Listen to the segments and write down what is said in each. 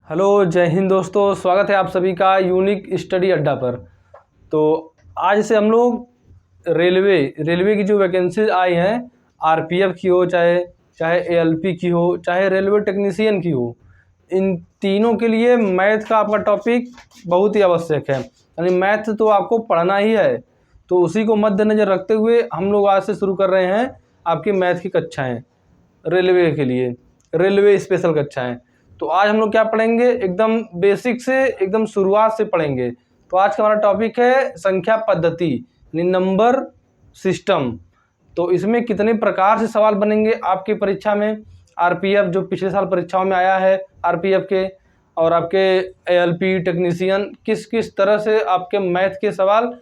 Hello, जय हिंद दोस्तों। स्वागत है आप सभी का यूनिक स्टडी अड्डा पर। तो आज से हम लोग रेलवे की जो वैकेंसीज आई हैं, आरपीएफ की हो, चाहे एएलपी की हो, चाहे रेलवे टेक्नीशियन की हो, इन तीनों के लिए मैथ का आपका टॉपिक बहुत ही आवश्यक है। यानी मैथ तो आपको पढ़ना ही है। तो उसी को मद्देनज़र रखते हुए हम लोग आज से शुरू कर रहे हैं आपकी मैथ की कक्षाएँ रेलवे के लिए, रेलवे स्पेशल कक्षाएँ। तो आज हम लोग क्या पढ़ेंगे, एकदम बेसिक से एकदम शुरुआत से पढ़ेंगे। तो आज का हमारा टॉपिक है संख्या पद्धति यानी नंबर सिस्टम। तो इसमें कितने प्रकार से सवाल बनेंगे आपकी परीक्षा में, आरपीएफ जो पिछले साल परीक्षाओं में आया है आरपीएफ के, और आपके एएलपी टेक्नीशियन, किस किस तरह से आपके मैथ के सवाल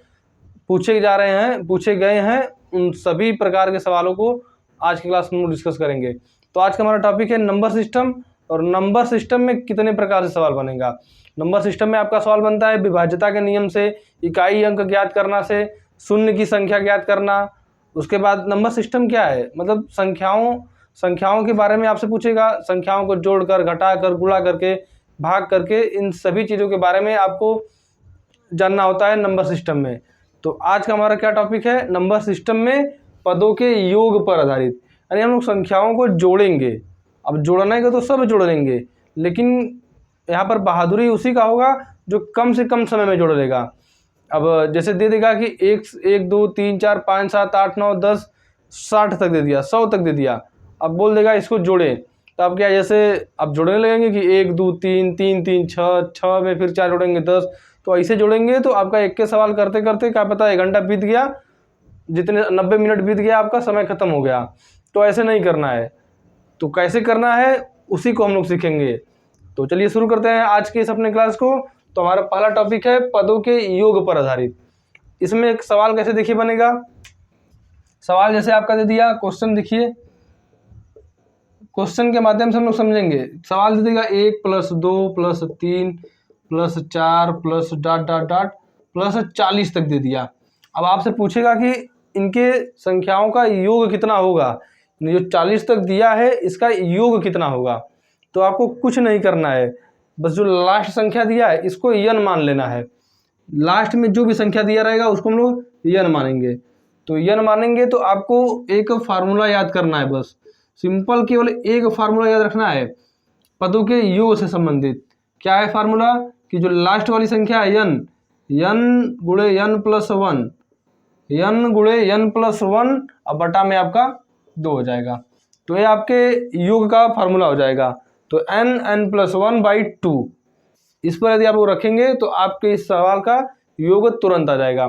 पूछे गए हैं, उन सभी प्रकार के सवालों को आज की क्लास में हम डिस्कस करेंगे। तो आज का हमारा टॉपिक है नंबर सिस्टम। और नंबर सिस्टम में कितने प्रकार से सवाल बनेगा। नंबर सिस्टम में आपका सवाल बनता है विभाज्यता के नियम से, इकाई अंक ज्ञात करना से, शून्य की संख्या ज्ञात करना। उसके बाद नंबर सिस्टम क्या है, मतलब संख्याओं के बारे में आपसे पूछेगा। संख्याओं को जोड़कर, घटाकर, गुणा करके, भाग करके, इन सभी चीज़ों के बारे में आपको जानना होता है नंबर सिस्टम में। तो आज का हमारा क्या टॉपिक है, नंबर सिस्टम में पदों के योग पर आधारित। यानी हम लोग संख्याओं को जोड़ेंगे। अब जोड़ने का तो सब जोड़ लेंगे, लेकिन यहाँ पर बहादुरी उसी का होगा जो कम से कम समय में जोड़ लेगा। अब जैसे दे देगा कि 1 2 3 4 5 7 8 9 10 60 तक दे दिया, 100 तक दे दिया। अब बोल देगा इसको जोड़े, तो आप क्या, जैसे आप जोड़ने लगेंगे कि 1 2 3 3 3 6 में फिर 4 जोड़ेंगे 10। तो ऐसे जोड़ेंगे तो आपका एक के सवाल करते करते क्या पता 1 घंटा बीत गया, जितने 90 मिनट बीत गया, आपका समय खत्म हो गया। तो ऐसे नहीं करना है। तो कैसे करना है उसी को हम लोग सीखेंगे। तो चलिए शुरू करते हैं आज के इस अपने क्लास को। तो हमारा पहला टॉपिक है पदों के योग पर आधारित। इसमें एक सवाल कैसे देखिए बनेगा। सवाल जैसे आपका दे दिया, क्वेश्चन देखिए, क्वेश्चन के माध्यम से हम लोग समझेंगे। सवाल दे देगा 1 + 2 + 3 + 4 + डॉट डॉट डॉट + 40 तक दे दिया। अब आपसे पूछेगा कि इनके संख्याओं का योग कितना होगा। जो 40 तक दिया है इसका योग कितना होगा। तो आपको कुछ नहीं करना है, बस जो लास्ट संख्या दिया है इसको यन मान लेना है। लास्ट में जो भी संख्या दिया रहेगा उसको हम लोग यन मानेंगे। तो यन मानेंगे तो आपको एक फार्मूला याद करना है, बस सिंपल केवल एक फार्मूला याद रखना है पदों के योग से संबंधित। क्या है फार्मूला, कि जो लास्ट वाली संख्या है यन, यन गुणे यन प्लस 1, यन गुणे यन प्लस 1 और बटा में आपका 2 हो जाएगा। तो ये आपके योग का फार्मूला हो जाएगा। तो n+1/2 इस पर यदि आप लोग रखेंगे तो आपके इस सवाल का योग तुरंत आ जाएगा।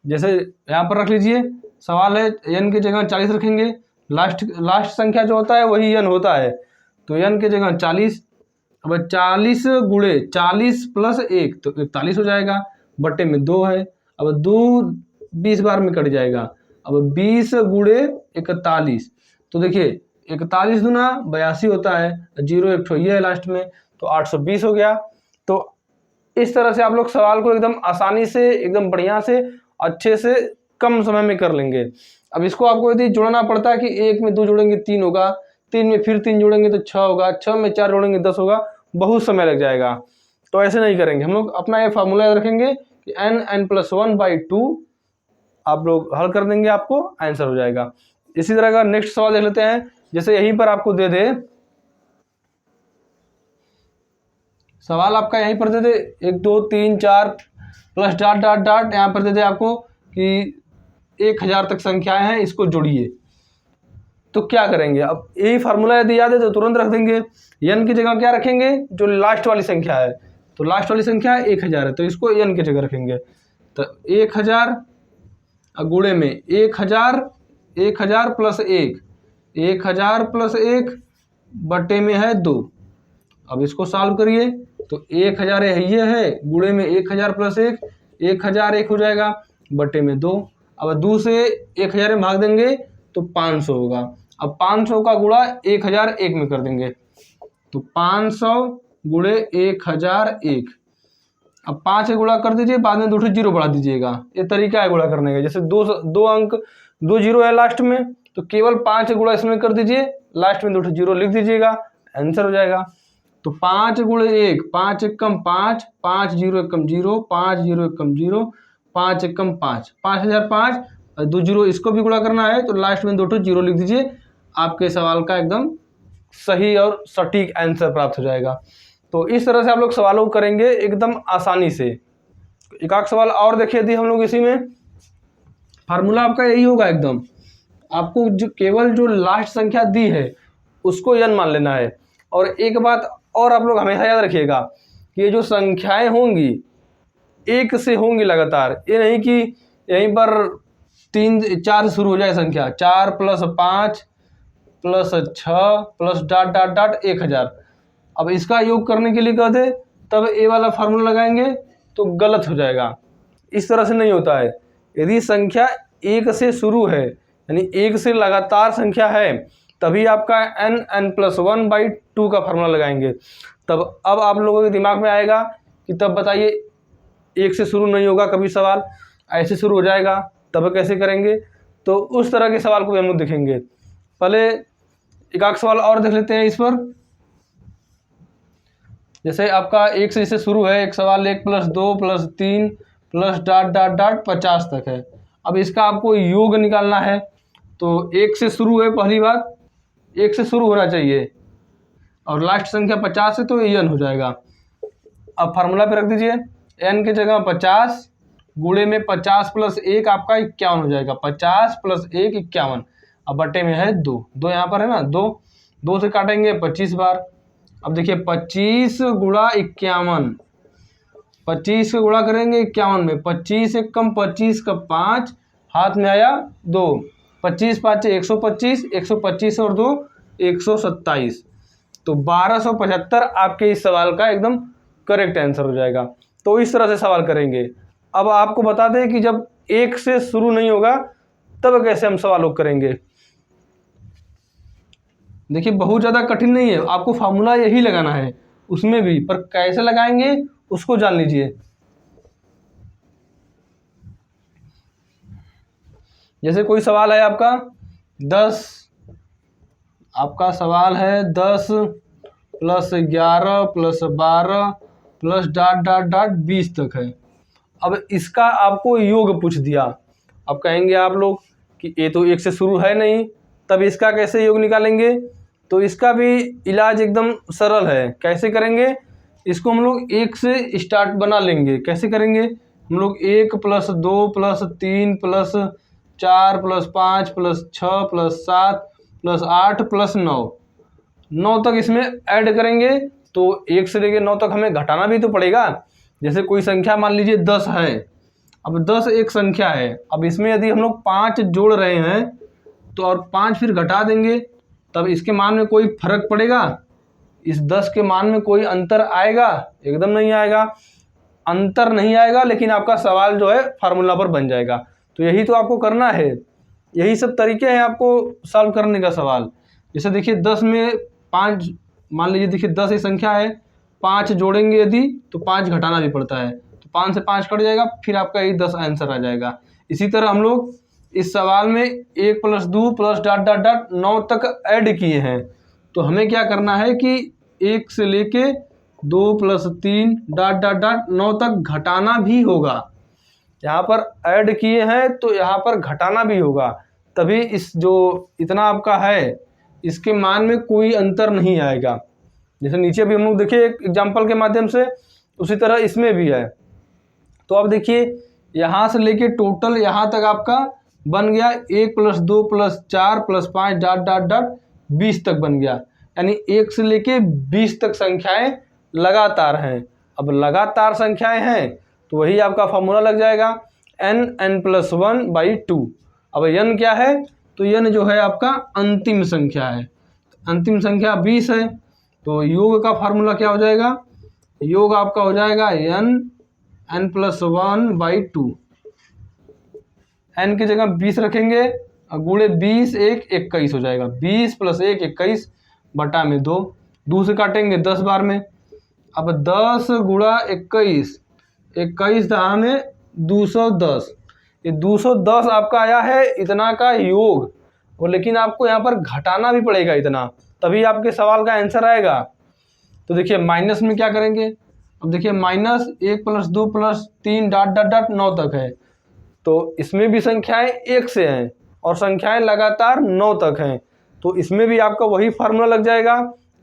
जैसे यहाँ पर रख लीजिए, सवाल है n की जगह 40 रखेंगे, लास्ट संख्या जो होता है वही n होता है। तो n की जगह 40, अब 40 गुणे 40 + 1 तो 41 हो जाएगा, बटे में 2 है। अब 2 20 बार में कट जाएगा। अब 20 गुणे 41, तो देखिए 41 दूना 82 होता है, 0 एक ठो ये है लास्ट में, तो 820 हो गया। तो इस तरह से आप लोग सवाल को एकदम आसानी से, एकदम बढ़िया से, अच्छे से, कम समय में कर लेंगे। अब इसको आपको यदि जोड़ना पड़ता है कि 1 में 2 जोड़ेंगे 3 होगा, 3 में फिर 3 जोड़ेंगे तो 6 होगा, 6 में 4 जोड़ेंगे 10 होगा, बहुत समय लग जाएगा। तो ऐसे नहीं करेंगे हम लोग। अपना ये फार्मूला याद रखेंगे कि n+1/2 आप लोग हल कर देंगे, आपको आंसर हो जाएगा। इसी तरह का नेक्स्ट सवाल देख लेते हैं। जैसे यहीं पर आपको दे दे, सवाल आपका यहीं पर दे दे 1 2 3 4 प्लस डॉट डॉट डॉट, यहाँ पर दे दे आपको कि 1000 तक संख्याएं हैं, इसको जोड़िए। तो क्या करेंगे, अब यही फार्मूला यदि याद है तो तुरंत रख देंगे। n की जगह क्या रखेंगे, जो लास्ट वाली संख्या है। तो लास्ट वाली संख्या 1000 है, तो इसको n की जगह रखेंगे। तो 1000 गुणे में 1000 + 1, 1000 + 1 बटे में है 2। अब इसको सॉल्व करिए तो 1000 ये है, गुणे में 1000 + 1, 1001 हो जाएगा, बटे में 2। अब 2 से 1000 में भाग देंगे तो 500 होगा। अब 500 का गुणा 1001 में कर देंगे, तो 500 गुणे 1001। अब 5 से गुणा कर दीजिए, बाद में 2 जीरो बढ़ा दीजिएगा। ये तरीका है गुणा करने का। जैसे दो अंक 2 जीरो है लास्ट में, तो केवल 5 से गुणा इसमें कर दीजिए, लास्ट में 2 जीरो लिख दीजिएगा, आंसर हो जाएगा। तो 5 गुणे 1, 5 एकम 5, 5 जीरो एकम 0, 5 जीरो एकम 0, 5 एकम 5, 5005 और 2 जीरो इसको भी गुणा करना है तो लास्ट में 2 ठो जीरो लिख दीजिए। आपके सवाल का एकदम सही और सटीक आंसर प्राप्त हो जाएगा। तो इस तरह से आप लोग सवालों को करेंगे एकदम आसानी से। एक आध सवाल और देखिए यदि हम लोग इसी में, फार्मूला आपका यही होगा एकदम, आपको जो केवल जो लास्ट संख्या दी है उसको n मान लेना है। और एक बात और आप लोग हमेशा याद रखिएगा कि ये जो संख्याएं होंगी एक से होंगी लगातार, ये नहीं कि यहीं पर 3 4 से शुरू हो जाए संख्या, 4 + 5 + 6 प्लस डाट डाट डाट 1000। अब इसका योग करने के लिए कहते तब ए वाला फार्मूला लगाएंगे तो गलत हो जाएगा। इस तरह से नहीं होता है। यदि संख्या एक से शुरू है यानी एक से लगातार संख्या है तभी आपका n+1/2 का फार्मूला लगाएंगे। तब अब आप लोगों के दिमाग में आएगा कि तब बताइए एक से शुरू नहीं होगा कभी सवाल, ऐसे शुरू हो जाएगा, तब कैसे करेंगे। तो उस तरह के सवाल को भी हम लोग देखेंगे। पहले एक आध सवाल और देख लेते हैं इस पर। जैसे आपका एक से जैसे शुरू है, एक सवाल 1 + 2 + 3 प्लस डाट डाट डाट 50 तक है। अब इसका आपको योग निकालना है तो एक से शुरू है, पहली बात एक से शुरू होना चाहिए और लास्ट संख्या 50 है तो ये n हो जाएगा। अब फार्मूला पे रख दीजिए, n की जगह 50 गुणे में 50 + 1 आपका 51 हो जाएगा। 50 + 1 51। अब बटे में है 2, 2 यहाँ पर है ना, 2 से काटेंगे 25 बार। अब देखिए 25 गुणा 51, 25 का गुणा करेंगे 51 में, 25 एक कम 25 का 5 हाथ में आया 2, 25 5 125, 125 और 2 127। तो 1275 आपके इस सवाल का एकदम करेक्ट आंसर हो जाएगा। तो इस तरह से सवाल करेंगे। अब आपको बता दें कि जब एक से शुरू नहीं होगा तब कैसे हम सवालों करेंगे। देखिए बहुत ज़्यादा कठिन नहीं है, आपको फार्मूला यही लगाना है उसमें भी, पर कैसे लगाएंगे उसको जान लीजिए। जैसे कोई सवाल है आपका 10, आपका सवाल है 10 + 11 + 12 प्लस डाट डाट डाट 20 तक है। अब इसका आपको योग पूछ दिया। अब कहेंगे आप लोग कि ये तो एक से शुरू है नहीं, तब इसका कैसे योग निकालेंगे। तो इसका भी इलाज एकदम सरल है। कैसे करेंगे, इसको हम लोग एक से स्टार्ट बना लेंगे। कैसे करेंगे, हम लोग 1 + 2 + 3 + 4 + 5 + 6 + 7 + 8 + 9 तक इसमें ऐड करेंगे। तो 1 से लेकर 9 तक हमें घटाना भी तो पड़ेगा। जैसे कोई संख्या मान लीजिए 10 है, अब 10 एक संख्या है, अब इसमें यदि हम लोग 5 जोड़ रहे हैं तो और 5 फिर घटा देंगे, तब इसके मान में कोई फर्क पड़ेगा, इस 10 के मान में कोई अंतर आएगा, एकदम नहीं आएगा। अंतर नहीं आएगा लेकिन आपका सवाल जो है फार्मूला पर बन जाएगा। तो यही तो आपको करना है, यही सब तरीके हैं आपको सॉल्व करने का सवाल। जैसे देखिए 10 में 5 मान लीजिए, देखिए 10 एक संख्या है, 5 जोड़ेंगे यदि तो 5 घटाना भी पड़ता है, तो 5 से 5 कट जाएगा, फिर आपका यही 10 आंसर आ जाएगा। इसी तरह हम लोग इस सवाल में 1 + 2 + डाट डाट डाट 9 तक ऐड किए हैं। तो हमें क्या करना है कि 1 से लेके 2 + 3 डाट डाट डाट 9 तक घटाना भी होगा। यहाँ पर ऐड किए हैं तो यहाँ पर घटाना भी होगा, तभी इस जो इतना आपका है इसके मान में कोई अंतर नहीं आएगा। जैसे नीचे भी हम लोग देखिए एक एग्जाम्पल के माध्यम से, उसी तरह इसमें भी है। तो अब देखिए यहाँ से लेके टोटल यहाँ तक आपका बन गया 1 + 2 + 4 + 5 डाट डाट डाट 20 तक बन गया। यानी 1 से लेके 20 तक संख्याएं लगातार हैं। अब लगातार संख्याएं हैं तो वही आपका फॉर्मूला लग जाएगा n+1/2। अब n क्या है, तो n जो है आपका अंतिम संख्या है, अंतिम संख्या 20 है। तो योग का फार्मूला क्या हो जाएगा, योग आपका हो जाएगा n+1/2। n की जगह 20 रखेंगे, गुणे 20 1 21 हो जाएगा। 20 + 1 21 बटा में 2, 2 से काटेंगे 10 बार में। अब 10 गुणा 21, 21 दहा में 210, ये 210 आपका आया है इतना का योग। और लेकिन आपको यहाँ पर घटाना भी पड़ेगा इतना, तभी आपके सवाल का आंसर आएगा। तो देखिए माइनस में क्या करेंगे, अब देखिए माइनस 1 + 2 + 3 डॉट डॉट डॉट 9 तक है, तो इसमें भी संख्याएं 1 से हैं और संख्याएं लगातार 9 तक हैं, तो इसमें भी आपका वही फार्मूला लग जाएगा,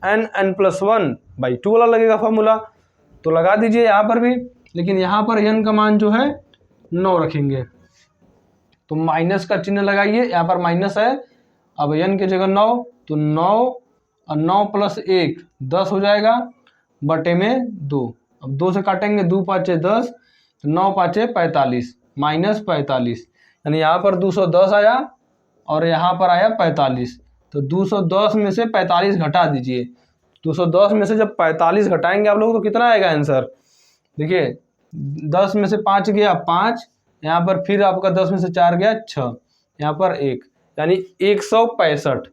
n+1/2 वाला लगेगा फार्मूला। तो लगा दीजिए यहाँ पर भी, लेकिन यहाँ पर n का मान जो है 9 रखेंगे, तो माइनस का चिन्ह लगाइए, यहाँ पर माइनस है। अब n की जगह 9, तो 9 और 9 + 1 10 हो जाएगा, बटे में 2। अब 2 से काटेंगे, 2 × 5 = 10, 9 × 5 = 45, -45, यानी यहाँ पर 210 आया और यहाँ पर आया 45। तो 210 में से 45 घटा दीजिए, 210 में से जब 45 घटाएंगे आप लोग तो कितना आएगा आंसर, देखिए 10 में से 5 गया 5, यहाँ पर फिर आपका 10 में से 4 गया 6, यहाँ पर 1, यानी 165।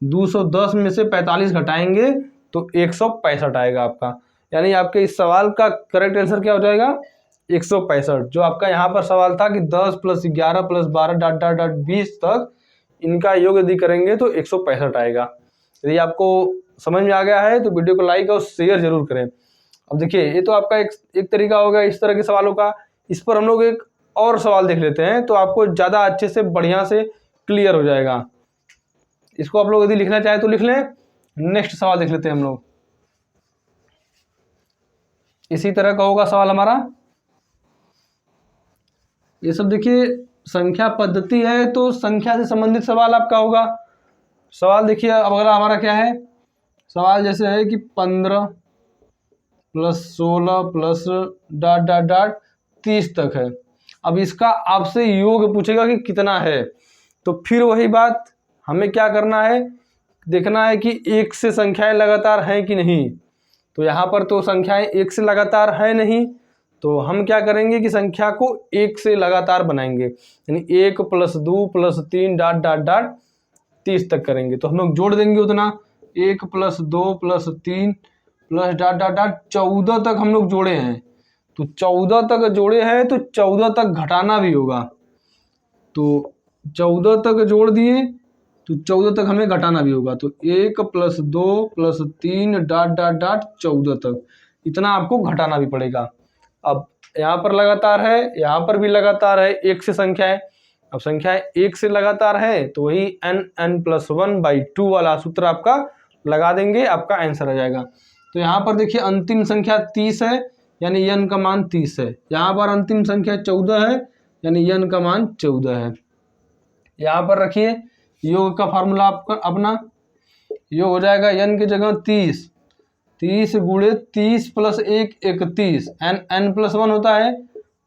210 में से 45 घटाएंगे तो 165 आएगा आपका, यानी आपके इस सवाल का करेक्ट आंसर क्या हो जाएगा, 165। जो आपका यहाँ पर सवाल था कि 10 + 11 + 12 डॉट डॉट डॉट 20 तक इनका योग यदि करेंगे तो 165 आएगा। यदि आपको समझ में आ गया है तो वीडियो को लाइक और शेयर जरूर करें। अब देखिए ये तो आपका एक तरीका होगा इस तरह के सवालों का। इस पर हम लोग एक और सवाल देख लेते हैं तो आपको ज़्यादा अच्छे से बढ़िया से क्लियर हो जाएगा। इसको आप लोग यदि लिखना चाहें तो लिख लें। नेक्स्ट सवाल देख लेते हैं हम लोग। इसी तरह का होगा सवाल हमारा। ये सब देखिए संख्या पद्धति है तो संख्या से संबंधित सवाल आपका होगा। सवाल देखिए अब अगला हमारा क्या है, सवाल जैसे है कि 15 + 16 + डॉट डॉट डॉट 30 तक है। अब इसका आपसे योग पूछेगा कि कितना है, तो फिर वही बात हमें क्या करना है, देखना है कि 1 से संख्याएं लगातार हैं कि नहीं। तो यहाँ पर तो संख्याएं 1 से लगातार है नहीं, तो हम क्या करेंगे कि संख्या को 1 से लगातार बनाएंगे, यानी 1 + 2 + 3 डॉट डॉट डॉट 30 तक करेंगे। तो हम लोग जोड़ देंगे उतना, 1 + 2 + 3 + डॉट डॉट डॉट 14 तक हम लोग जोड़े हैं। तो 14 तक जोड़े हैं तो 14 तक घटाना भी होगा, तो 14 तक जोड़ दिए तो 14 तक हमें घटाना भी होगा। तो 1 + 2 + 3 डॉट डॉट डॉट 14 तक इतना आपको घटाना भी पड़ेगा। अब यहाँ पर लगातार है, यहाँ पर भी लगातार है, 1 से संख्या है। अब संख्या 1 से लगातार है तो वही n+1/2 वाला सूत्र आपका लगा देंगे, आपका आंसर आ जाएगा। तो यहाँ पर देखिए अंतिम संख्या 30 है, यानी n का मान 30 है। यहाँ पर अंतिम संख्या 14 है, यानी n का मान 14 है। यहाँ पर रखिए योग का फार्मूला आपका अपना योग हो जाएगा, n की जगह 30, 30 × 30 + 1 31, n+1 होता है,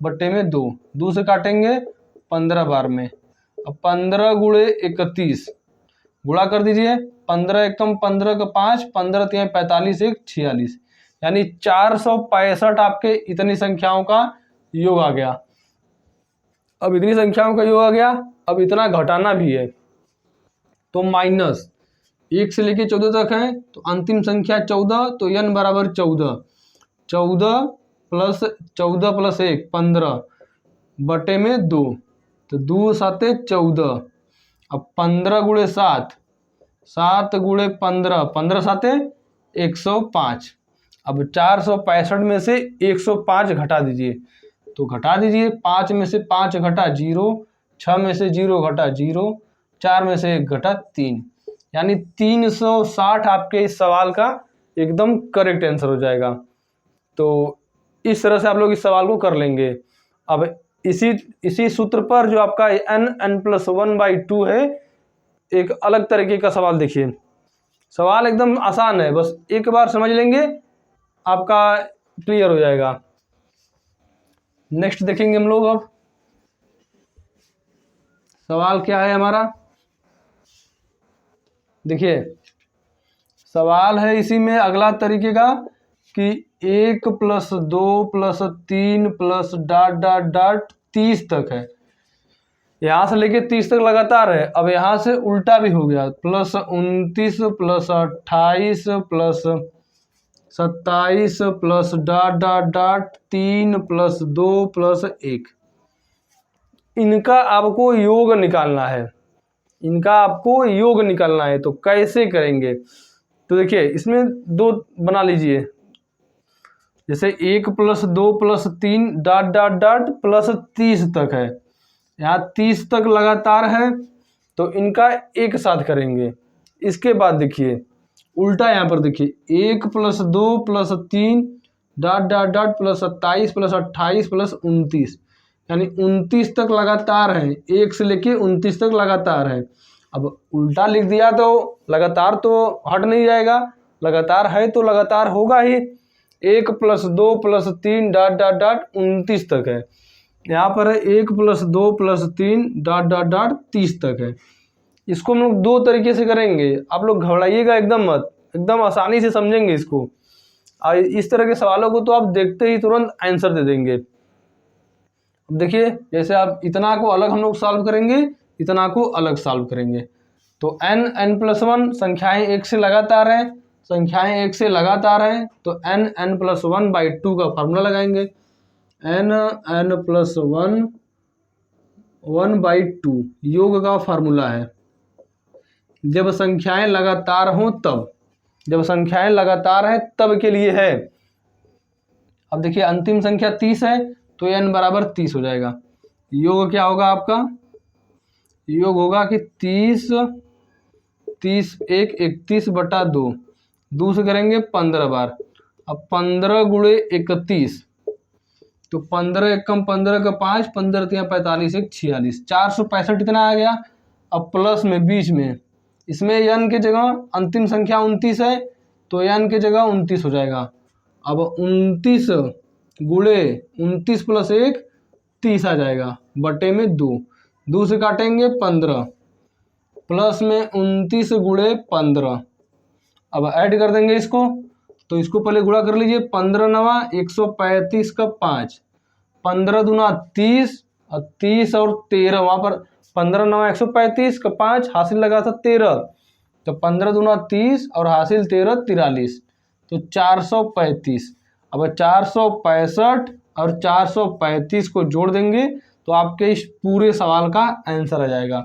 बट्टे में 2, 2 से काटेंगे 15 बार में। अब 15 × 31 गुणा कर दीजिए, 15 एकम 15 का 5, 15 × 3 45, 1 46, यानी 465 आपके इतनी संख्याओं का योग आ गया। अब इतनी संख्याओं का योग आ गया, अब इतना घटाना भी है, तो माइनस 1 से लेके 14 तक है, तो अंतिम संख्या 14, तो n बराबर 14, 14 + 14 + 1 15 बटे में 2, तो 2 7 14। अब 15 × 7, 7 × 15, 15 7 105। अब 465 में से 105 घटा दीजिए, तो घटा दीजिए, 5 में से 5 घटा 0, 6 में से 0 घटा 0, 4 में से 1 घटा 3, यानी 360 आपके इस सवाल का एकदम करेक्ट आंसर हो जाएगा। तो इस तरह से आप लोग इस सवाल को कर लेंगे। अब इसी सूत्र पर जो आपका n+1/2 है, एक अलग तरीके का सवाल देखिए। सवाल एकदम आसान है, बस एक बार समझ लेंगे आपका क्लियर हो जाएगा। नेक्स्ट देखेंगे हम लोग। अब सवाल क्या है हमारा, देखिए सवाल है इसी में अगला तरीके का कि 1 + 2 + 3 + डॉट डॉट डॉट 30 तक है। यहाँ से लेके 30 तक लगातार है। अब यहाँ से उल्टा भी हो गया, +29 + 28 + 27 + डॉट डॉट डॉट 3 + 2 + 1। इनका आपको योग निकालना है, इनका आपको योग निकालना है। तो कैसे करेंगे, तो देखिए इसमें दो बना लीजिए, जैसे 1 + 2 + 3 डॉट डॉट डॉट प्लस 30 तक है, यहाँ 30 तक लगातार है तो इनका एक साथ करेंगे। इसके बाद देखिए उल्टा यहाँ पर देखिए 1 + 2 + 3 डॉट डॉट डॉट प्लस 27 + 28 + 29, यानी 29 तक लगातार है, 1 से लेके 29 तक लगातार है। अब उल्टा लिख दिया तो लगातार तो हट नहीं जाएगा, लगातार है तो लगातार होगा ही। 1 + 2 + 3 डॉट डॉट डॉट 29 तक है, यहाँ पर है 1 + 2 + 3 डॉट डॉट डॉट 30 तक है। इसको हम लोग दो तरीके से करेंगे, आप लोग घबराइएगा एकदम मत, एकदम आसानी से समझेंगे इसको। और इस तरह के सवालों को तो आप देखते ही तुरंत आंसर दे देंगे। अब देखिए जैसे आप इतना को अलग हम लोग सॉल्व करेंगे, इतना को अलग सॉल्व करेंगे। तो n+1 संख्याएं एक से लगातार हैं, संख्याएं एक से लगातार हैं तो n+1/2 का फार्मूला लगाएंगे। n+1 1/2 योग का फार्मूला है। जब संख्याएं लगातार हों तब, जब संख्याएं लगातार हैं तब के लिए है। अब देखिए अंतिम संख्या 30 है तो n बराबर 30 हो जाएगा। योग क्या होगा आपका, योग होगा कि 30 1 31/2, 2 से करेंगे 15 बार। अब 15 × 31 तो 15 एकम 15 का 5, 15 × 3 45, 1 46, 465 इतना आ गया। अब प्लस में बीच में इसमें n की जगह अंतिम संख्या 29 है तो n की जगह 29 हो जाएगा। अब 29 × 29 + 1 30 आ जाएगा, बटे में 2, 2 से काटेंगे 15, प्लस में 29 × 15। अब ऐड कर देंगे इसको, तो इसको पहले गुणा कर लीजिए, 15 9 135 का 5, 15 दूना 30 और 30 और 13, वहाँ पर 15 9 135 का 5 हासिल लगा था 13, तो 15 दूना 30 और हासिल 13 43, तो 435। अब 465 और 435 को जोड़ देंगे तो आपके इस पूरे सवाल का आंसर आ जाएगा।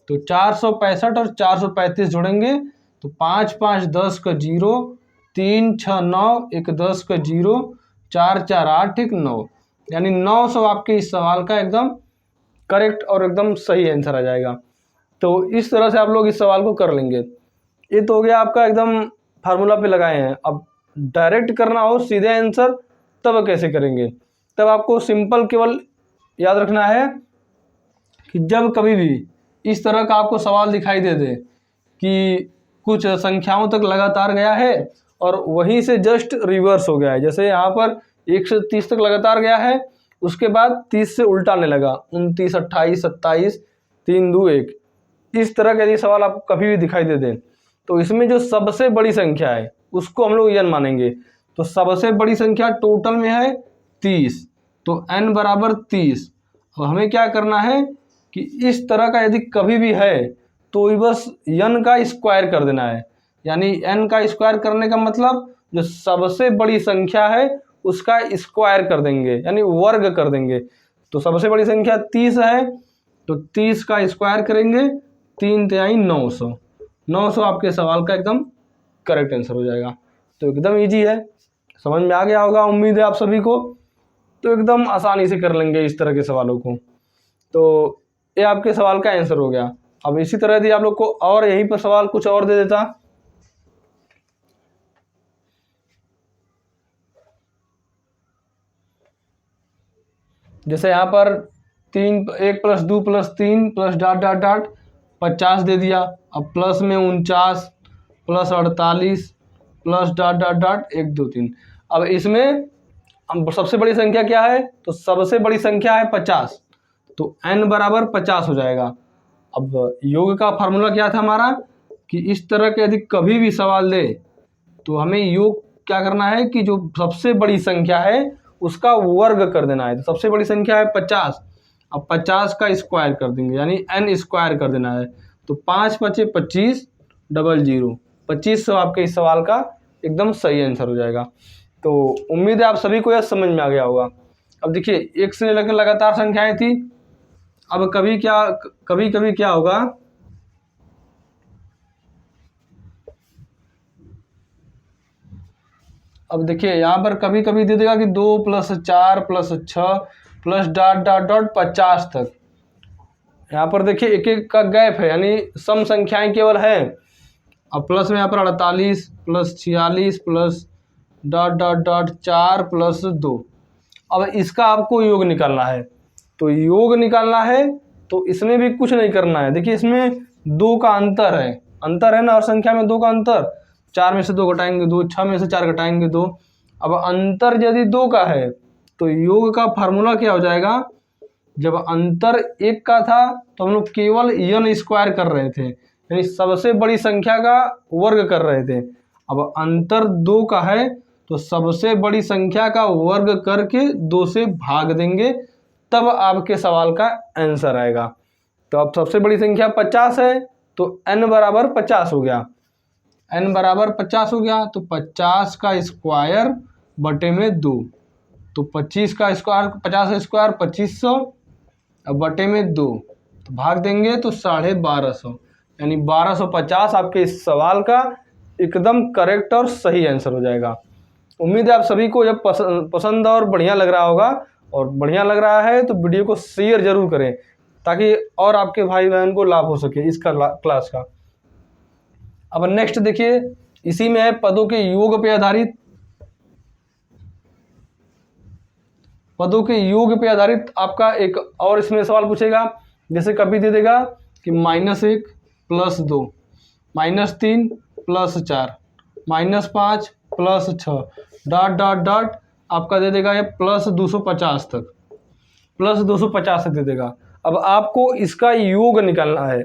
तो 465 और 435 जोड़ेंगे तो 5 5 10 का 0, 3 6 9 1 10 का 0, 4 4 8 1 9, यानी 900 आपके इस सवाल का एकदम करेक्ट और एकदम सही आंसर आ जाएगा। तो इस तरह से आप लोग इस सवाल को कर लेंगे। ये तो हो गया आपका एकदम फार्मूला पे लगाए हैं। अब डायरेक्ट करना हो सीधे आंसर तब कैसे करेंगे, तब आपको सिंपल केवल याद रखना है कि जब कभी भी इस तरह का आपको सवाल दिखाई दे दे कि कुछ संख्याओं तक लगातार गया है और वहीं से जस्ट रिवर्स हो गया है, जैसे यहाँ पर 1 से 30 तक लगातार गया है, उसके बाद 30 से उल्टाने लगा, 29 28 27 3 2 1, इस तरह का यदि सवाल आपको कभी भी दिखाई दे दे तो इसमें जो सबसे बड़ी संख्या है उसको हम लोग n मानेंगे। तो सबसे बड़ी संख्या टोटल में है 30, तो n बराबर 30। अब हमें क्या करना है कि इस तरह का यदि कभी भी है तो बस n का स्क्वायर कर देना है, यानी n का स्क्वायर करने का मतलब जो सबसे बड़ी संख्या है उसका स्क्वायर कर देंगे, यानी वर्ग कर देंगे। तो सबसे बड़ी संख्या 30 है तो 30 का स्क्वायर करेंगे, 3 तिहाई 900, 900 आपके सवाल का एकदम करेक्ट आंसर हो जाएगा। तो एकदम इजी है, समझ में आ गया होगा उम्मीद है आप सभी को। तो एकदम आसानी से कर लेंगे इस तरह के सवालों को। तो ये आपके सवाल का आंसर हो गया। अब इसी तरह यदि आप लोग को और यहीं पर सवाल कुछ और दे देता, जैसे यहाँ पर 1 + 2 + 3 + डॉट डॉट डॉट 50 दे दिया, अब प्लस में 49 + 48 + डॉट डॉट डॉट 1 2 3। अब इसमें सबसे बड़ी संख्या क्या है, तो सबसे बड़ी संख्या है 50, तो n बराबर 50 हो जाएगा। अब योग का फार्मूला क्या था हमारा कि इस तरह के यदि कभी भी सवाल दे तो हमें योग क्या करना है कि जो सबसे बड़ी संख्या है उसका वर्ग कर देना है। तो सबसे बड़ी संख्या है 50, अब 50 का स्क्वायर कर देंगे, यानी n स्क्वायर कर देना है। तो 5 5 25 00, 2500 आपके इस सवाल का एकदम सही आंसर हो जाएगा। तो उम्मीद है आप सभी को यह समझ में आ गया होगा। अब देखिए एक से लेकर लगातार संख्याएं थी, अब कभी कभी क्या होगा अब देखिए यहाँ पर कभी कभी दे देगा कि 2 + 4 + 6 प्लस डॉट डॉट डॉट 50 तक। यहाँ पर देखिए एक एक का गैप है, यानी सम संख्याएं केवल है। अब प्लस में यहाँ पर 48 + 46 प्लस डॉट डॉट डॉट 4 + 2। अब इसका आपको योग निकालना है। तो योग निकालना है तो इसमें भी कुछ नहीं करना है। देखिए इसमें 2 का अंतर है ना, और संख्या में 2 का अंतर, 4 में से 2 घटाएंगे 2, 6 में से 4 घटाएंगे 2। अब अंतर यदि 2 का है तो योग का फार्मूला क्या हो जाएगा, जब अंतर 1 का था तो हम लोग केवल n² कर रहे थे, यानी सबसे बड़ी संख्या का वर्ग कर रहे थे। अब अंतर 2 का है तो सबसे बड़ी संख्या का वर्ग करके 2 से भाग देंगे, तब आपके सवाल का आंसर आएगा। तो अब सबसे बड़ी संख्या 50 है तो n बराबर 50 हो गया, n बराबर 50 हो गया तो 50 का स्क्वायर बटे में 2, तो 25 का स्क्वायर 50 का स्क्वायर 2500, अब बटे में 2 तो भाग देंगे तो 1250, यानी 1250 आपके इस सवाल का एकदम करेक्ट और सही आंसर हो जाएगा। उम्मीद है आप सभी को जब पसंद और बढ़िया लग रहा होगा, और बढ़िया लग रहा है तो वीडियो को शेयर जरूर करें ताकि और आपके भाई बहन को लाभ हो सके इसका क्लास का। अब नेक्स्ट देखिए, इसी में है पदों के योग पे आधारित। पदों के योग पे आधारित आपका एक और इसमें सवाल पूछेगा। जैसे कभी दे देगा कि -1 + 2 -3 + 4 -5 + 6 डॉट डॉट डॉट आपका दे देगा ये +250 तक, +250 तक दे देगा। अब आपको इसका योग निकालना है।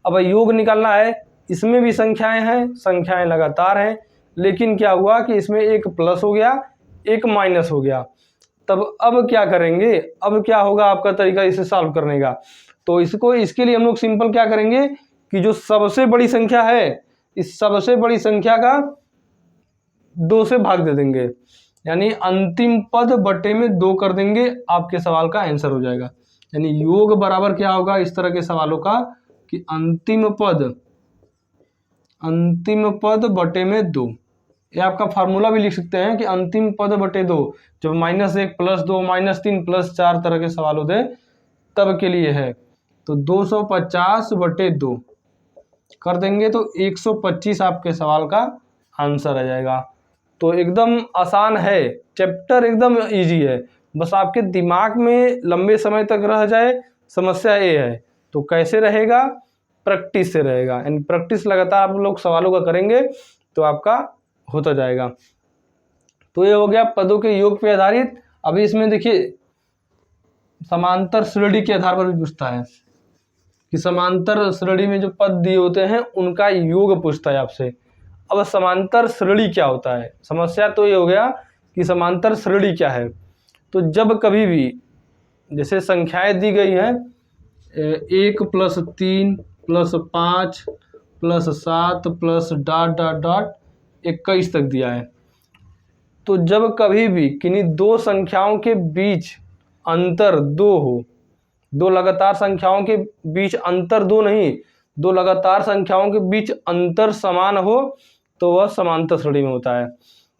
अब योग निकालना है, इसमें भी संख्याएं हैं, संख्याएं लगातार हैं, लेकिन क्या हुआ कि इसमें एक प्लस हो गया, एक माइनस हो गया। तब अब क्या करेंगे, अब क्या होगा आपका तरीका इसे सॉल्व करने का। तो इसके लिए हम लोग सिंपल क्या करेंगे कि जो सबसे बड़ी संख्या है, इस सबसे बड़ी संख्या का 2 से भाग दे देंगे, यानी अंतिम पद बटे में 2 कर देंगे, आपके सवाल का आंसर हो जाएगा। यानी योग बराबर क्या होगा इस तरह के सवालों का कि अंतिम पद बटे में 2। ये आपका फार्मूला भी लिख सकते हैं कि अंतिम पद बटे 2, जब -1 + 2 -3 + 4 तरह के सवाल होते हैं तब के लिए है। तो 250 बटे 2 कर देंगे तो 125 आपके सवाल का आंसर आ जाएगा। तो एकदम आसान है, चैप्टर एकदम इजी है, बस आपके दिमाग में लंबे समय तक रह जाए। समस्या ये है, तो कैसे रहेगा, प्रैक्टिस से रहेगा, यानी प्रैक्टिस लगातार आप लोग सवालों का करेंगे तो आपका होता जाएगा। तो ये हो गया पदों के योग पे आधारित। अभी इसमें देखिए समांतर श्रेणी के आधार पर भी पूछता है कि समांतर श्रेणी में जो पद दिए होते हैं उनका योग पूछता है आपसे। अब समांतर श्रेणी क्या होता है, समस्या तो ये हो गया कि समांतर श्रेणी क्या है। तो जब कभी भी जैसे संख्याएं दी गई हैं 1 + 3 + 5 + 7 + डॉट डॉट डॉट 21 तक दिया है, तो जब कभी भी किन्हीं 2 संख्याओं के बीच अंतर 2 हो, 2 लगातार संख्याओं के बीच अंतर 2 नहीं, 2 लगातार संख्याओं के बीच अंतर समान हो तो वह समांतर श्रेणी में होता है।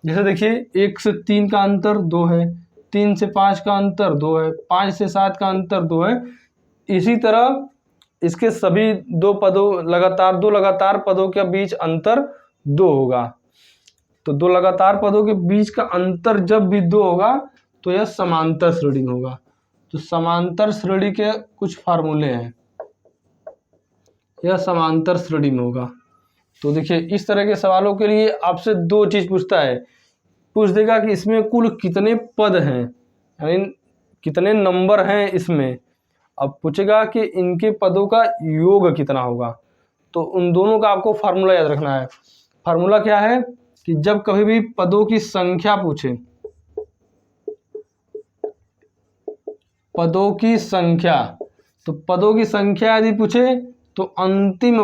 जैसे देखिए 1 से 3 का अंतर 2 है, 3 से 5 का अंतर 2 है, 5 से 7 का अंतर 2 है। इसी तरह इसके सभी 2 लगातार पदों के बीच अंतर 2 होगा। तो 2 लगातार पदों के बीच का अंतर जब भी 2 होगा तो यह समांतर श्रेणी में होगा। तो समांतर श्रेणी के कुछ फार्मूले हैं, यह समांतर श्रेणी में होगा। तो देखिए इस तरह के सवालों के लिए आपसे 2 चीज़ पूछता है, पूछ देगा कि इसमें कुल कितने पद हैं, यानी कितने नंबर हैं इसमें। अब पूछेगा कि इनके पदों का योग कितना होगा। तो उन दोनों का आपको फार्मूला याद रखना है। फार्मूला क्या है कि जब कभी भी पदों की संख्या पूछे, पदों की संख्या, तो पदों की संख्या यदि पूछे तो अंतिम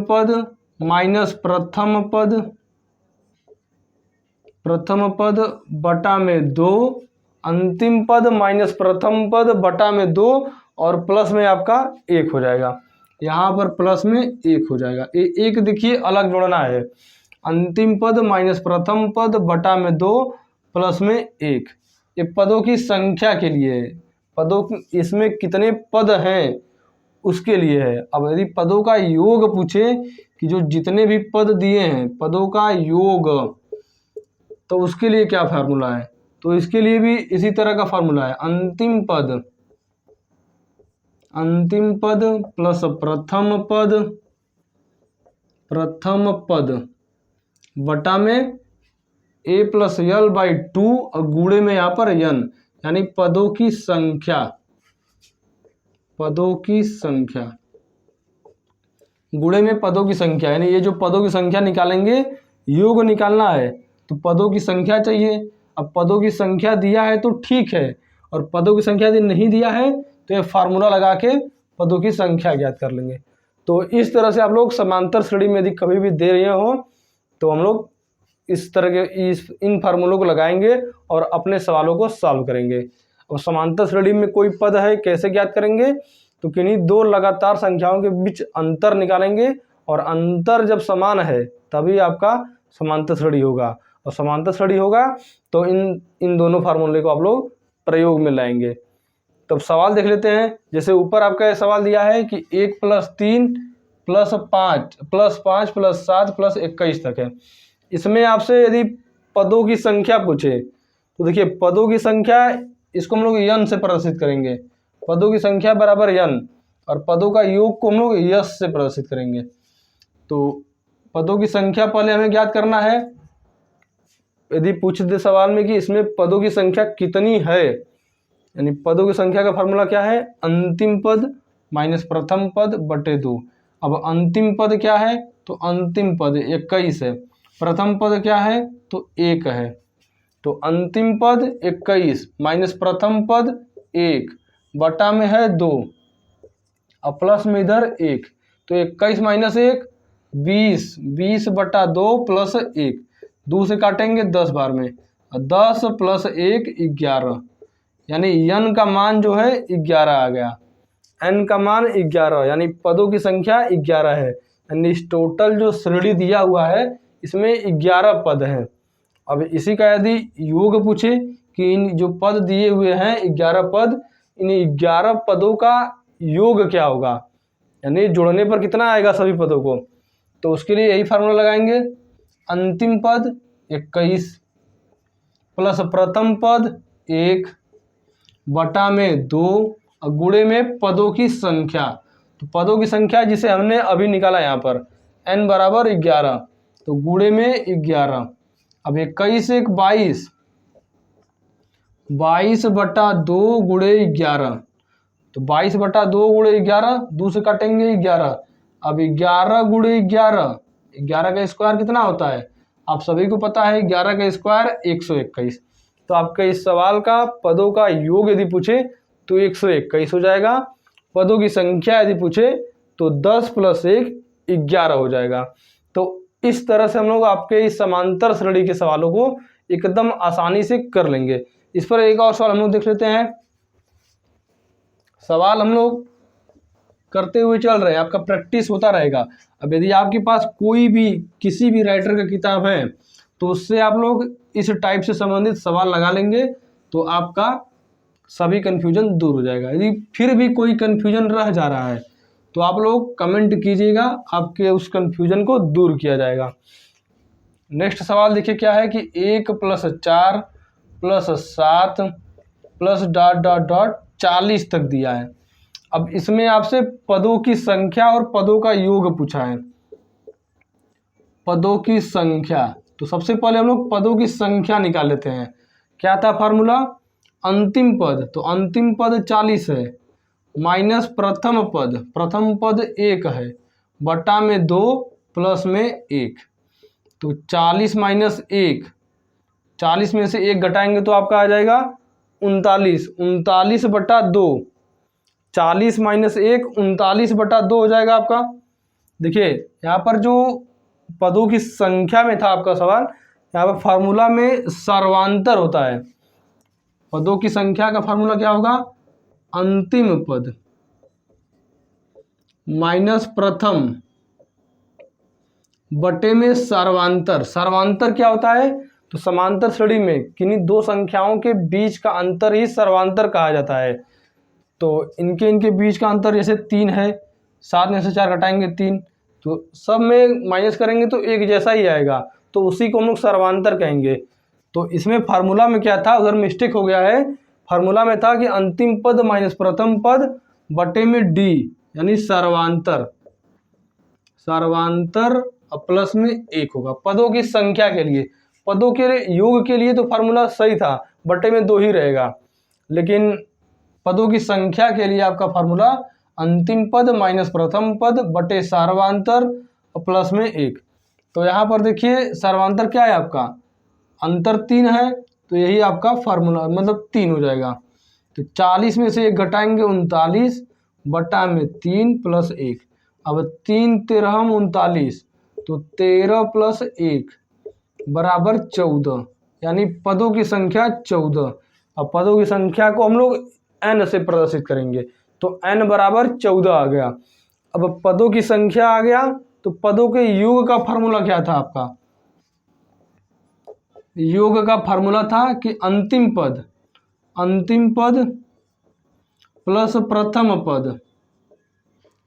पद माइनस प्रथम पद बटा में 2, अंतिम पद माइनस प्रथम पद बटा में 2 और प्लस में आपका 1 हो जाएगा। यहाँ पर प्लस में 1 हो जाएगा। एक देखिए अलग जोड़ना है, अंतिम पद माइनस प्रथम पद बटा में 2 प्लस में 1। ये पदों की संख्या के लिए है, इसमें कितने पद हैं उसके लिए है। अब यदि पदों का योग पूछे कि जो जितने भी पद दिए हैं पदों का योग, तो उसके लिए क्या फार्मूला है, तो इसके लिए भी इसी तरह का फार्मूला है, अंतिम पद प्लस प्रथम पद बटा में a प्लस यल बाई 2 और गुणे में यहाँ पर n, यानी पदों की संख्या गुणे में पदों की संख्या, यानी ये जो पदों की संख्या निकालेंगे, योग निकालना है तो पदों की संख्या चाहिए। अब पदों की संख्या दिया है तो ठीक है, और पदों की संख्या यदि नहीं दिया है तो ये फार्मूला लगा के पदों की संख्या ज्ञात कर लेंगे। तो इस तरह से आप लोग समांतर श्रेणी में यदि कभी भी दे रहे हो तो हम लोग इस तरह के इन फार्मूलों को लगाएंगे और अपने सवालों को सॉल्व करेंगे। और समांतर श्रेणी में कोई पद है कैसे ज्ञात करेंगे, तो किन्हीं दो लगातार संख्याओं के बीच अंतर निकालेंगे, और अंतर जब समान है तभी आपका समांतर श्रेणी होगा, और समांतर श्रेणी होगा तो इन दोनों फार्मूले को आप लोग प्रयोग में लाएंगे। तब सवाल देख लेते हैं। जैसे ऊपर आपका सवाल दिया है कि 1 प्लस 3 प्लस 5 प्लस 7 प्लस 21 तक है। इसमें आपसे यदि पदों की संख्या पूछे तो देखिए पदों की संख्या, इसको हम लोग n से प्रदर्शित करेंगे, पदों की संख्या बराबर n, और पदों का योग को हम लोग यश से प्रदर्शित करेंगे। तो पदों की संख्या पहले हमें ज्ञात करना है। यदि पूछ दे सवाल में कि इसमें पदों की संख्या कितनी है, यानी पदों की संख्या का फार्मूला क्या है, अंतिम पद माइनस प्रथम पद बटे 2। अब अंतिम पद क्या है, तो अंतिम पद 21 है, प्रथम पद क्या है तो 1 है, तो अंतिम पद 21 माइनस प्रथम पद 1 बटा में है 2 और प्लस में इधर 1, तो 21 माइनस 1 20 बटा 2 प्लस 1, 2 से काटेंगे 10 बार में, 10 प्लस 1 11, यानी n का मान जो है 11 आ गया, n का मान 11, यानी पदों की संख्या 11 है। यानी इस टोटल जो श्रेणी दिया हुआ है इसमें 11 पद हैं। अब इसी का यदि योग पूछे कि इन जो पद दिए हुए हैं 11 पद, इन 11 पदों का योग क्या होगा, यानी जोड़ने पर कितना आएगा सभी पदों को, तो उसके लिए यही फार्मूला लगाएंगे, अंतिम पद 21 प्लस प्रथम पद 1 बटा में 2 और गुणे में पदों की संख्या। तो पदों की संख्या जिसे हमने अभी निकाला यहाँ पर n बराबर 11, तो गुणे में 11। अब 21 1 22 बटा 2 गुणे 11, तो 22 बटा 2 गुणे 11, 2 से काटेंगे 11। अब 11 गुणे 11, 11 का स्क्वायर कितना होता है, आप सभी को पता है 11 का स्क्वायर 121। तो आपका इस सवाल का पदों का योग यदि पूछे तो 121 हो जाएगा, पदों की संख्या यदि पूछे तो 10 प्लस 1 11 हो जाएगा। तो इस तरह से हम लोग आपके इस समांतर श्रेणी के सवालों को एकदम आसानी से कर लेंगे। इस पर एक और सवाल हम लोग देख लेते हैं। सवाल हम लोग करते हुए चल रहे हैं, आपका प्रैक्टिस होता रहेगा। अब यदि आपके पास कोई भी किसी भी राइटर का किताब है तो उससे आप लोग इस टाइप से संबंधित सवाल लगा लेंगे तो आपका सभी कन्फ्यूजन दूर हो जाएगा। यदि फिर भी कोई कन्फ्यूजन रह जा रहा है तो आप लोग कमेंट कीजिएगा, आपके उस कन्फ्यूजन को दूर किया जाएगा। नेक्स्ट सवाल देखिए क्या है कि 1 plus 4 plus 7 plus dot dot dot 40 तक दिया है। अब इसमें आपसे पदों की संख्या और पदों का योग पूछा है। पदों की संख्या, तो सबसे पहले हम लोग पदों की संख्या निकाल लेते हैं। क्या था फार्मूला, अंतिम पद, तो अंतिम पद 40 है माइनस प्रथम पद 1 है बटा में 2 प्लस में 1, तो 40 माइनस 1, 40 में से 1 घटाएंगे तो आपका आ जाएगा 39 बटा 2, 40 माइनस 1 39 बटा 2 हो जाएगा आपका। देखिए यहाँ पर जो पदों की संख्या में था आपका सवाल, यहाँ पर फार्मूला में सर्वांतर होता है। पदों की संख्या का फार्मूला क्या होगा, अंतिम पद माइनस प्रथम बटे में सर्वांतर। सर्वांतर क्या होता है? तो समांतर श्रेणी में किन्हीं दो संख्याओं के बीच का अंतर ही सर्वांतर कहा जाता है। तो इनके बीच का अंतर जैसे 3 है, 7 में से 4 घटाएंगे 3, तो सब में माइनस करेंगे तो एक जैसा ही आएगा, तो उसी को हम लोग सर्वांतर कहेंगे। तो इसमें फार्मूला में क्या था, उधर मिस्टेक हो गया है। फार्मूला में था कि अंतिम पद माइनस प्रथम पद बटे में डी, यानी सर्वांतर। सर्वांतर प्लस में 1 होगा पदों की संख्या के लिए। पदों के योग के लिए तो फार्मूला सही था, बटे में 2 ही रहेगा, लेकिन पदों की संख्या के लिए आपका फार्मूला अंतिम पद माइनस प्रथम पद बटे सर्वांतर प्लस में 1। तो यहाँ पर देखिए सर्वांतर क्या है आपका, अंतर 3 है, तो यही आपका फार्मूला मतलब 3 हो जाएगा। तो 40 में से 1 घटाएंगे 39 बटा में 3 प्लस 1। अब 3 तेरहम 39, तो 13 प्लस 1 बराबर 14, यानी पदों की संख्या 14। अब पदों की संख्या को हम लोग n से प्रदर्शित करेंगे, तो n बराबर 14 आ गया। अब पदों की संख्या आ गया, तो पदों के योग का फार्मूला क्या था आपका? योग का फार्मूला था कि अंतिम पद प्लस प्रथम पद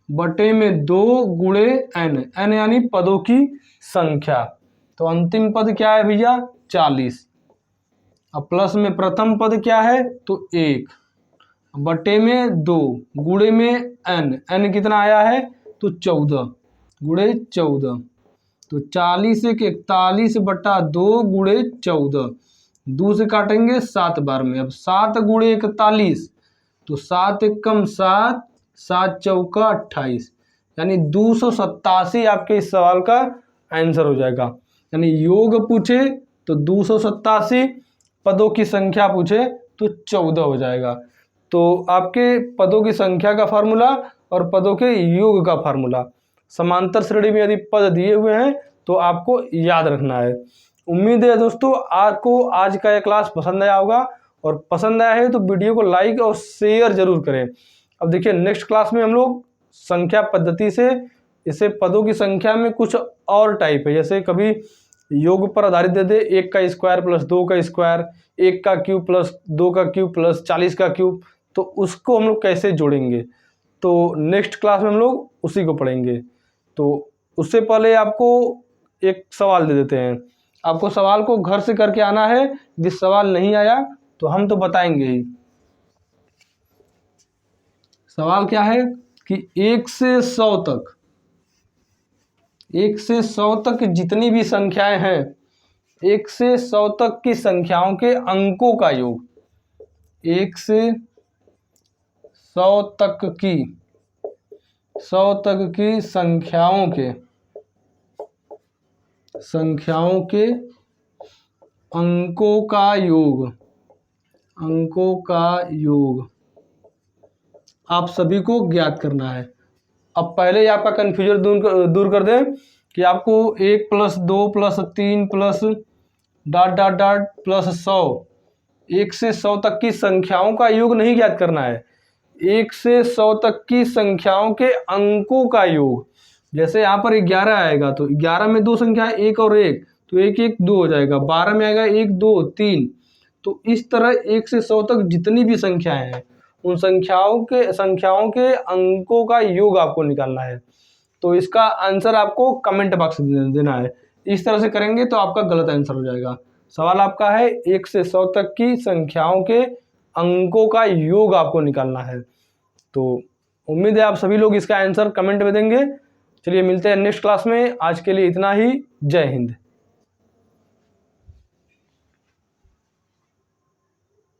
बटे में 2 गुणे n यानी पदों की संख्या। तो अंतिम पद क्या है भैया 40, अब प्लस में प्रथम पद क्या है तो 1 बटे में 2 गुणे में n कितना आया है तो 14 गुणे 14, तो 40 से 41 बटा 2 गुणे 14, 2 से काटेंगे 7 बार में। अब 7 गुणे 41, तो 7 एकम 7, 7 चौका 28, यानी 287 आपके इस सवाल का आंसर हो जाएगा। यानी योग पूछे तो 287, पदों की संख्या पूछे तो 14 हो जाएगा। तो आपके पदों की संख्या का फार्मूला और पदों के योग का फार्मूला समांतर श्रेणी में यदि पद दिए हुए हैं तो आपको याद रखना है। उम्मीद है दोस्तों आपको आज का यह क्लास पसंद आया होगा, और पसंद आया है तो वीडियो को लाइक और शेयर जरूर करें। अब देखिए नेक्स्ट क्लास में हम लोग संख्या पद्धति से इसे पदों की संख्या में कुछ और टाइप है, जैसे कभी योग पर आधारित दे दे 1 का स्क्वायर प्लस 2 का स्क्वायर, 1 का क्यूब प्लस 2 का क्यूब प्लस 40 का क्यूब, तो उसको हम लोग कैसे जोड़ेंगे, तो नेक्स्ट क्लास में हम लोग उसी को पढ़ेंगे। तो उससे पहले आपको एक सवाल दे देते हैं, आपको सवाल को घर से करके आना है। यदि सवाल नहीं आया तो हम तो बताएंगे ही। सवाल क्या है कि 1 से 100 तक, 1 से 100 तक जितनी भी संख्याएं हैं, 1 से 100 तक की संख्याओं के अंकों का योग, 1 से 100 तक की 100 तक की संख्याओं के अंकों का योग आप सभी को ज्ञात करना है। अब पहले ही आपका कन्फ्यूजन दूर कर दें कि आपको 1 plus 2 plus 3 plus dot dot dot plus 100, 1 से 100 तक की संख्याओं का योग नहीं ज्ञात करना है, 1 से 100 तक की संख्याओं के अंकों का योग। जैसे यहाँ पर 11 आएगा तो 11 में 2 संख्या है 1 और 1, तो 1 1 2 हो जाएगा। 12 में आएगा 1 2 3, तो इस तरह 1 से 100 तक जितनी भी संख्याएं हैं उन संख्याओं के अंकों का योग आपको निकालना है। तो इसका आंसर आपको कमेंट बॉक्स में देना है। इस तरह से करेंगे तो आपका गलत आंसर हो जाएगा। सवाल आपका है 1 से 100 तक की संख्याओं के अंकों का योग आपको निकालना है। तो उम्मीद है आप सभी लोग इसका आंसर कमेंट में देंगे। चलिए मिलते हैं नेक्स्ट क्लास में, आज के लिए इतना ही। जय हिंद।